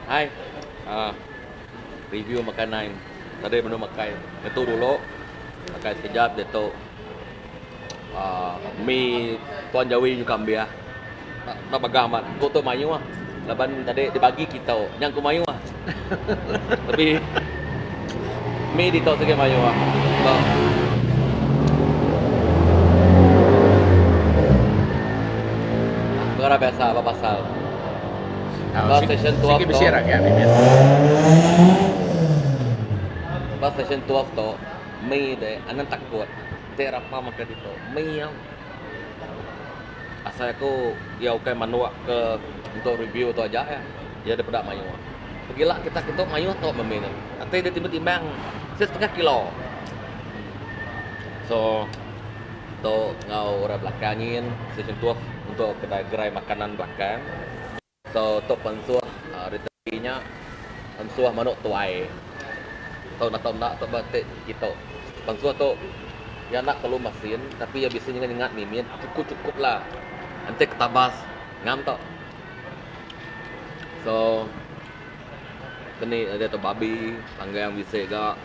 Hai, ah, review makanan. Tadi menu makan. Itu dulu makan sekejap dia tu mie Tuan Jawi juga ambil. Tak bagang amat. Kau tu mayu ah. Laban tadi dibagi kita. Yang ku mayu ah. Tapi mie di tu sikit mayu ah. Ba, perkara biasa apa pasal. Ba session 12 Sige tu. bisira kaya bibir. Ba session 12 tu mie de anan takut. Tera apa makan itu. Mie yang asal aku ya oke manuak ke untuk review tu aja ya. Ya daripada mayu. Pergilah kita ketuk mayu tu memin. Nanti dia timbang setengah kilo. So tu ngau orang belakangin session tu untuk kedai gerai makanan belakang. So tu pensuah rezekinya pensuah manuk tuai. Tahu nak tu batik kita. Pensuah tu ya nak perlu mesin tapi ya biasanya ingat mimin cukup lah. Nanti ketabas ngam tok. So kini ada tu babi tangga yang bisa gak.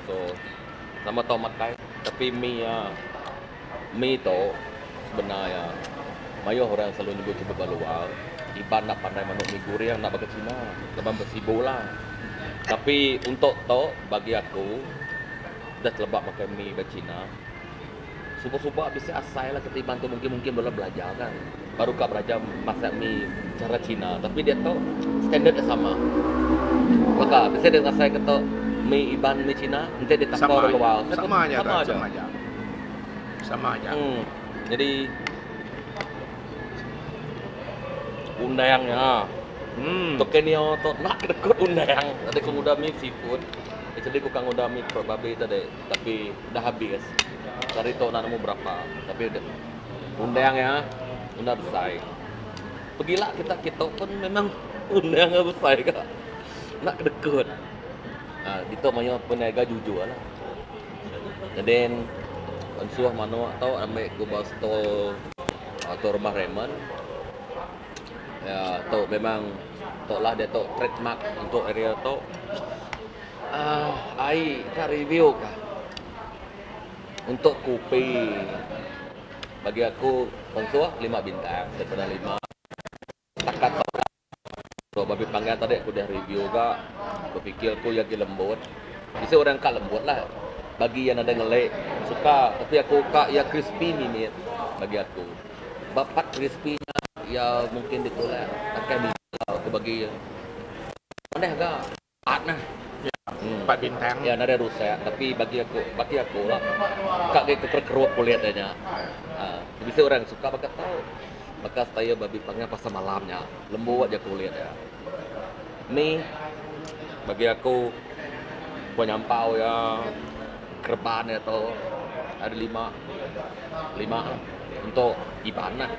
So sama tau makai tapi mie tu sebenarnya mayo orang selalu nyebut cuba balual. Iban nak pandai manuk mie goreng nak bagi Cina leban bersibu lah. Tapi untuk tu bagi aku dah terlebak makan mie bagi Cina. Subuh-subuh bisa asal lah ketiban tu mungkin belum belajar kan. Baru kau belajar masak mie cara Cina. Tapi dia tu standardnya sama. Maka bisa dia asal kata mie iban mie Cina, nanti dia tak tahu orang luar. Sama aja. Sama aja. Sama aja. Sama aja. Jadi undangnya. Tokenio tu nak dekut undang. Tadi aku udah mie seafood. Jadi aku kang udah mie babi tadi, tapi dah habis. Dari tu nak nemu berapa. Tapi undangnya undang besar. Pergilah kita pun memang undangnya besar kak. Nak dekut. Dito mayo peniaga jujur lah. Jadi pensuah mana tau ambil ku bas tol atau rumah Raymond. Ya, tu memang tu lah dia tu trademark untuk area tu. Ai tak review kah? Untuk kopi bagi aku pensuah 5 bintang daripada 5. Takat so, babi panggang tadi aku dah review kak. Berfikir aku yang lembut. Bisa orang kak lembut lah. Bagi yang ada ngelek suka, tapi aku kak ya crispy minit bagi aku. Bapak crispy-nya ya mungkin ditolak pakai bisa aku bagi aneh agak nah. 4 bintang. Ya ada rusak tapi bagi aku lah kak dia kekeruk kulit aja. Bisa orang suka pakai tahu maka saya babi panggang pasal malamnya lembut aja kulit ya. Ni bagi aku gua nyampau ya kerban atau ada 5 untuk iban lah.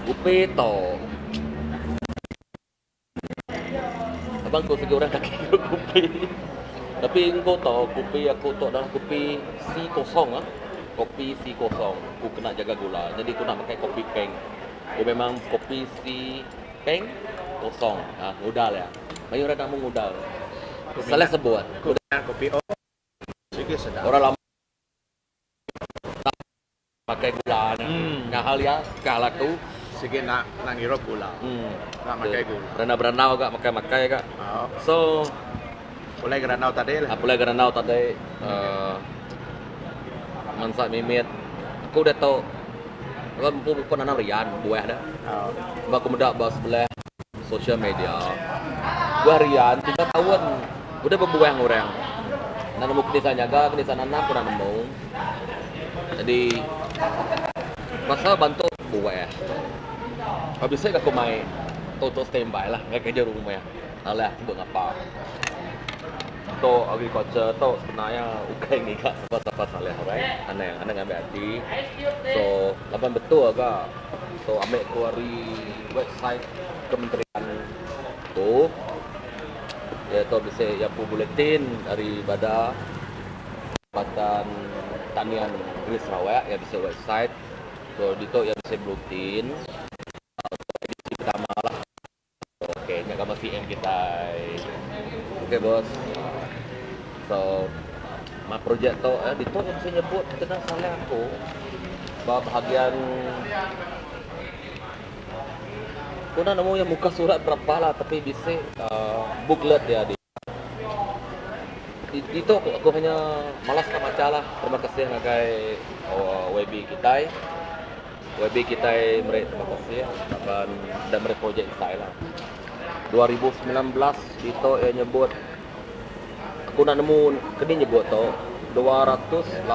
Upe to abang ko sige orang kaki kopi. Tapi engkau tahu kopi aku tu adalah kopi si kosong ah. Kopi si kosong. Aku kena jaga gula. Jadi aku nak pakai kopi peng. Dia memang kopi si peng kosong. Ngudal ya. Banyak orang nak mengudal. Salah sebut. Kopi oh. Sige sedap. Orang lama pakai gula. Nah hal ya kalah tu. Sige nak nangiro gula. Nak makai gula. Berenau agak makai agak. Oh. So Mulai geranau tadi lah. apalagi geranau tadi mansak mimit. Aku dah tahu kan pun anak rian buah dah. Oh. Aku muda bos sebelah sosial media. Gua rian 3 tahun udah berbuah orang. Nak nemu kedesa jaga, kedesa nanam kurang nemu. Jadi masa bantu buah. Habis saya aku main toto standby lah, enggak kerja rumah ya. Alah sebut apa. To agriculture to sebenarnya ukai ni kak apa salah right? Aneh ngambil hati. So lapan betul agak. So ambil kuari website kementerian tu. Ya to bisa ya pu bulletin daripada Jabatan Tanian Negeri Sarawak ya bisa website. So dito ya bisa bulletin. Edisi pertama lah CM kita. Oke bos. So, projek tu, dito yang saya nyebut kena salah aku. Bahawa bahagian aku nak nemu yang muka surat berapa lah, tapi bisa booklet dia di. Itu aku hanya malas nak baca lah. Terima kasih ngagai WB kita. WB kita mereka terima kasih dan mereka projek saya lah. 2019 itu yang nyebut aku nak nemu kini nyebut tu 286.9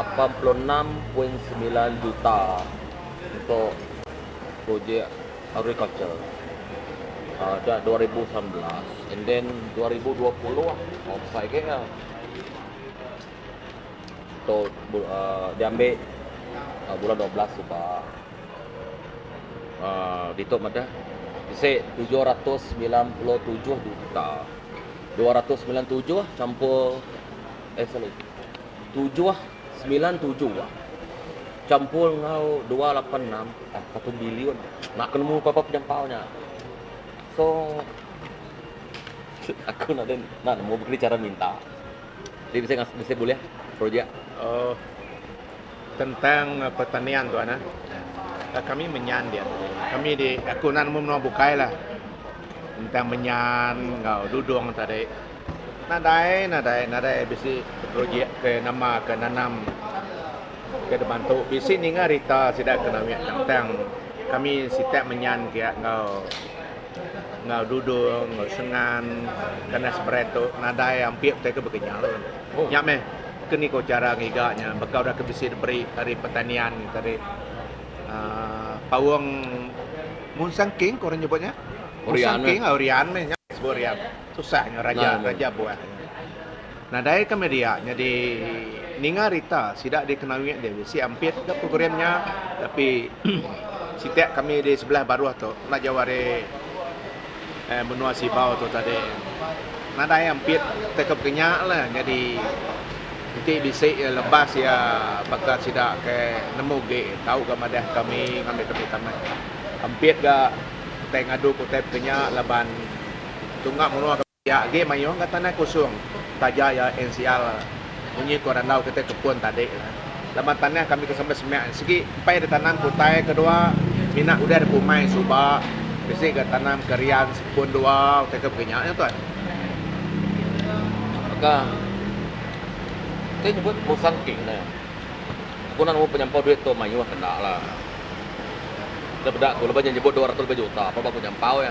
juta untuk projek agriculture. Dah 2019 and then 2020 lah offside ke lah. So diambil bulan 12 sudah ditok mana bisa 797 juta 297 campur sorry 797 campur ngau 286 1 bilion nak ketemu apa penyampaunya. So aku nak nemu begini cara minta. Jadi bisa boleh projek tentang pertanian tu ana. Kami menyan dia. Kami di aku nak mau bukai lah. Tentang menyan ngau dudung tadi. Nadai bisi projek ke nama ke nanam ke bantu. Bisi ni ngarita sidak kena tentang kami sitak menyan kia ngau dudung, ngau sengan, kena sebereto, nadai hampir tak kebekenyal. Nyak meh, kini kau cara ngigaknya, bakal dah kebisi diberi dari pertanian tadi. Pawang Munsangking korang nyebutnya? Munsangking, Orian meh, nyak sebut Orian. Susahnya raja buah. Nadai ke media, jadi ninga rita sidak dikenali dia bisi hampir ke programnya, tapi sitak kami di sebelah baru tu nak jawari benua Sibau tu tadi. Nadai hampir tekap kenyak lah, jadi nanti bisa lepas ya bakal sidak ke nemu ge tahu ke madah kami ngambil tanah. Hampir ga kita ngadu kutip kenyak laban tunggak menua ya ge mayong ke tanah kosong. Taja ya NCL bunyi korang tahu kita kebun tadi. Laban tanah kami kesampai semak segi pai ada tanam kutai kedua minat udah ada pumai subak bisi ke tanam kerian sepun dua tekap kenyaknya tuan. Maka saya nyebut Munsangking ni. Aku nak mau penyampau duit tu mayu kena lah. Dah bedak tu lepas nyebut 200 lebih juta, apa penyampau ya.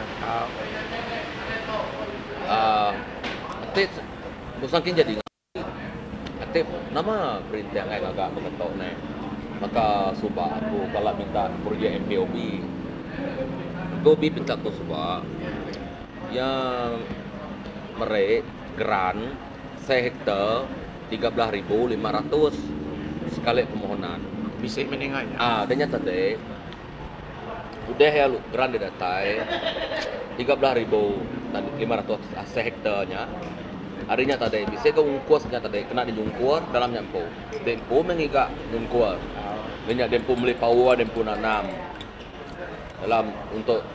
Nanti Munsangking jadi aktif nama perintah yang agak mengetok ni. Maka subah aku kalau minta projek MPOB. MPOB minta aku subah yang merek grant sehektar 13.500 sekali permohonan. Bisa meninggalnya. Dan nyata deh. Udah ya grant didatai 13.500 sehektarnya. Harinya tadi bisa ke ungkus nyata deh kena dinyungkur dalam nyampu. Dempu mengiga nyungkur. Banyak dempu beli pawa, dempu nanam dalam untuk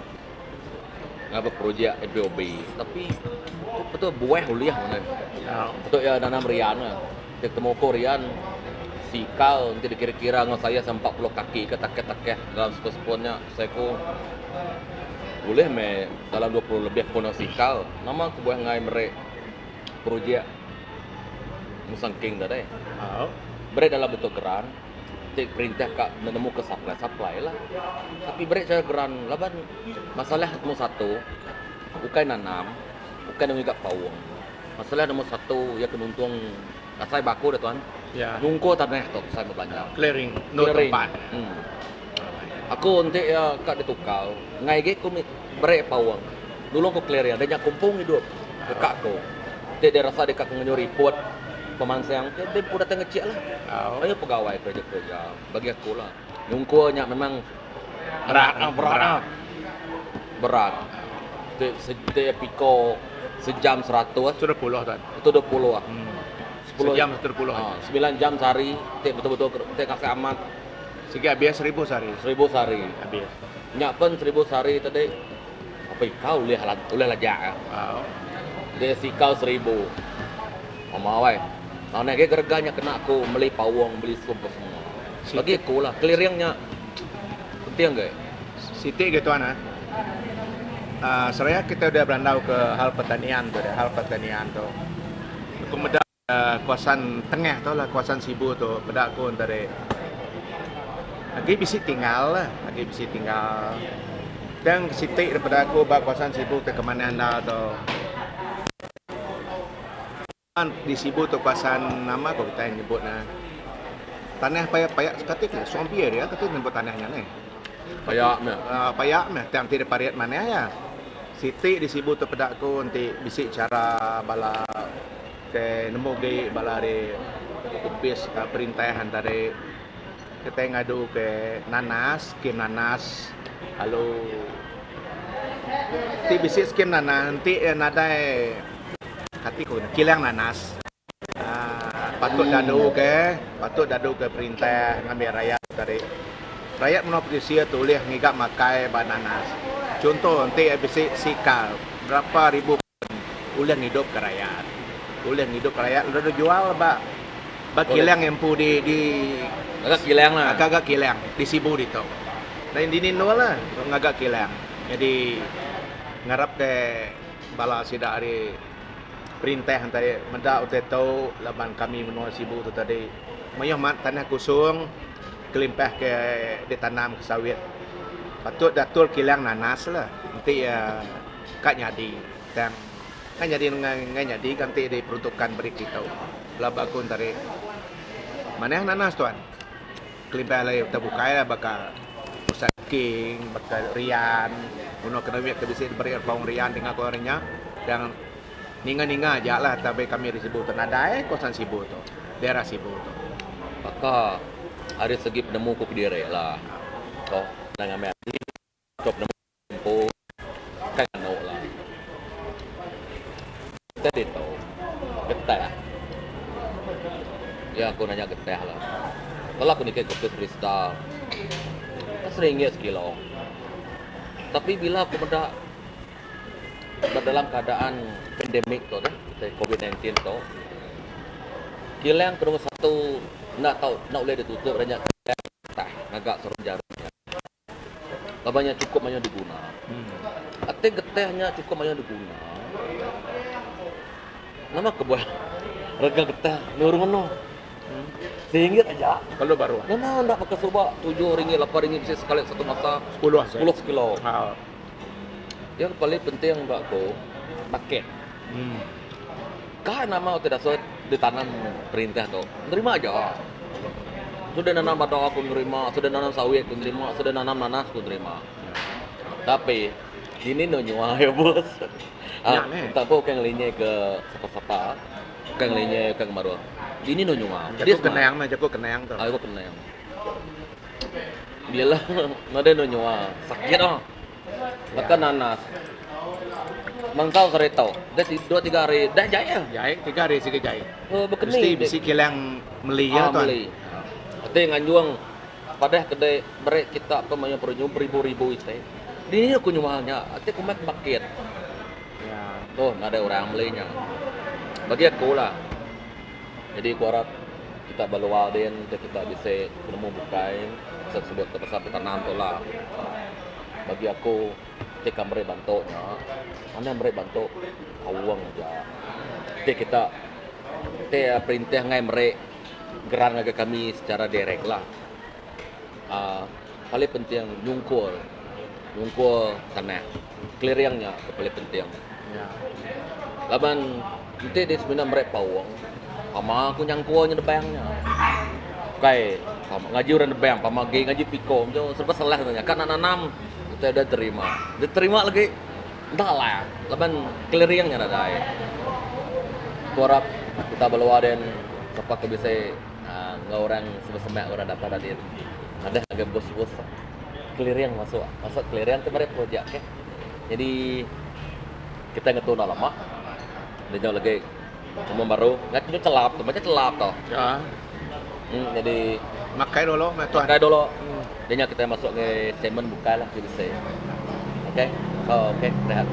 ngapa projek MPOB. Tapi betul buah kuliah mana? Betul ya nanam rian lah. Ketemu Korean sikal nanti dikira-kira dengan saya 40 kaki ke takeh-takeh dalam seponnya saya ku boleh dalam 20 lebih pun sikal. Nama aku buah ngai merek projek Munsangking tadi. Merek dalam bentuk geran. Tik perintah kak menemu ke supply lah. Tapi merek cara geran laban masalah nomor satu bukan nanam, bukan mengikat pawang. Masalah nomor satu ya kenuntung kasai baku dah tuan. Ya. Nungko tanah tu saya banyak. Clearing, no tempat. Aku nanti ya kak ditukar. Ngai ge ku merek pawang. Dulu aku clear ya, dia kumpung hidup dekat aku. Dia rasa dekat nyuri report pemansang, dia pun datang kecil lah. Banyak pegawai kerja bagi aku lah. Nungko nya memang berat. Dia piko sejam 100 Sudah puluh tuan. itu 20 lah. 10 Sejam 10. 9 jam sehari, betul-betul kasih amat. Segi habis 1000 sehari. 1000 sehari. Habis. Nyak pun 1000 sehari tadi kau oleh lajak. Dia sikau 1,000. Mama wai. Nah, nek gerganya kena aku beli pawang, beli sup semua. Bagi aku lah, clearingnya penting ke? Siti gitu ana. Seraya kita udah berandau ke hal pertanian tu. Kemudian kawasan tengah tu lah, kawasan Sibu tu, pada aku dari lagi bisi tinggal. Dan Siti daripada aku bak kawasan Sibu ke mana anda tu. Di Sibu tu kawasan nama kau kita yang nyebut na. Tanah payak katik ni, Sompier ya, katik nyebut tanahnya ni. Payak ni. Payak ni, tiang tidak pariat mana ya. Siti di Sibu tu pada aku nanti bisik cara bala ke nemu di bala di ofis perintahan dari kita ngadu ke nanas, skim nanas, lalu ti bisik skim nanas nanti nadai hatiku kilang nanas. Patut dadu ke perintah ngambil rakyat dari rakyat monopisia tulis ngigak makai bananas. Contoh nanti bisik sikal berapa ribu ulang hidup ke rakyat. Udah jual bak kilang yang pu di Agak kilang lah. agak kilang di Sibu itu. Dan di Nino lah ngagak kilang. Jadi ngarap ke bala sida hari perintah tadi mendak utai tahu laban kami menua Sibu tu tadi mayah mat tanah kosong kelimpah ke ditanam ke sawit patut datul kilang nanas lah nanti kak nyadi dan kan nyadi ganti diperuntukkan beri kita labakun tadi mana yang nanas tuan kelimpah lagi terbuka lah bakal king bakal rian menua kena ke bisa beri bawang rian dengan gorengnya dan ninga aja lah tapi kami di Sibu tu nadai kawasan Sibu tu daerah Sibu tu maka ada segi penemu kopi dire lah toh dengan ambil cop nemu tempo kan no lah tadi tu getah ya aku nanya getah lah kalau aku nikah kopi kristal RM1 sekilo tapi bila aku dalam keadaan pandemik tu kan, COVID-19 tu, kilang kedua satu nak tahu nak boleh ditutup banyak tak agak serum jarumnya. Banyak cukup banyak diguna. Ate getahnya cukup banyak diguna. Nama kebuah harga getah nurun mana? RM1 aja. kalau baru Mana nak pakai coba RM7, RM8 bisa sekali satu masa 10 kilo. Yang paling penting mbak ko paket. Kah nama tidak sesuai ditanam perintah tu. Nerima aja. Sudah nanam bata aku nerima, sudah nanam sawit aku nerima, sudah nanam nanas aku nerima. Tapi ini no nyua ya bos. Tak apa kan linya ke sapa-sapa. Kan linya ke kemaru. Ini no nyua. Jago kenang tu. Aku kenang. Biarlah nade no nyua. Sakit ah. Maka nanas. Mangkau keretau. Dah 2-3 hari dah jaya. Jai 3 hari sih jai. Bekeni. Mesti bisi kilang meli ya tuan. Meli. Ate nganjuang padah kedai berek kita apa banyak ribu-ribu itu. Ini aku nyumalnya. Ate kumat paket. Ya. Tuh, ada orang belinya. Bagi aku lah. Jadi aku harap kita balual din kita bisa nemu bukain sebut ke pasar tanam tu lah. Bagi aku ketika mereka bantunya, anda mereka bantu awang aja. Kita perintah ngai mereka geran ke kami secara direct lah. Paling penting nyungkul tanah, clearingnya paling penting. Ya. Laban nanti di sebenarnya mereka pawang, sama aku nyangkuanya debayangnya. Kayak ngaji orang debayang, sama ngaji piko, macam serba salah katanya. Kan nanam kita udah diterima lagi, entah lah. Laban clearingnya ada. Korap kita bawa dan apa ke bisa nggak orang sebesemak orang dapat hadir. Ada agak bos-bos clearing masuk clearing tu mereka projek ke. Jadi kita ngetu lama. Dia jauh lagi cuma baru nggak cuma celap tu, macam celap tu. Ya. Jadi Makai dulu, tuan. Dia kita masuk ke segmen buka lah kita say. Okay. Oh, oke, rehat.